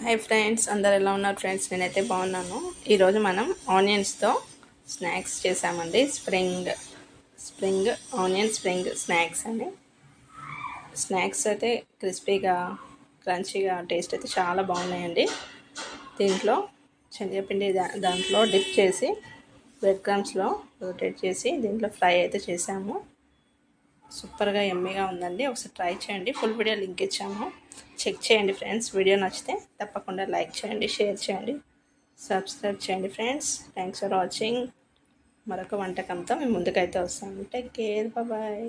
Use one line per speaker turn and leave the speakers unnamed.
Hi friends, అందరు ఎలా ఉన్నారు ఫ్రెండ్స్? నేనైతే బాగున్నాను. ఈరోజు మనం ఆనియన్స్తో స్నాక్స్ చేసామండి. స్ప్రింగ్ ఆనియన్ స్ప్రింగ్ స్నాక్స్ అండి. స్నాక్స్ అయితే క్రిస్పీగా క్రంచీగా టేస్ట్ అయితే చాలా బాగున్నాయండి. దీంట్లో శనగపిండి దాంట్లో డిప్ చేసి బ్రెడ్ క్రమ్స్లో రొటేట్ చేసి దీంట్లో ఫ్రై అయితే చేసాము. సూపర్గా ఎమ్మీగా ఉందండి. ఒకసారి ట్రై చేయండి. ఫుల్ వీడియో లింక్ ఇచ్చాము, చెక్ చేయండి ఫ్రెండ్స్. వీడియో నచ్చితే తప్పకుండా లైక్ చేయండి, షేర్ చేయండి, సబ్స్క్రైబ్ చేయండి ఫ్రెండ్స్. Thanks for watching. మరొక వంటకంతో మేము ముందుకైతే వస్తాము. Take care, bye.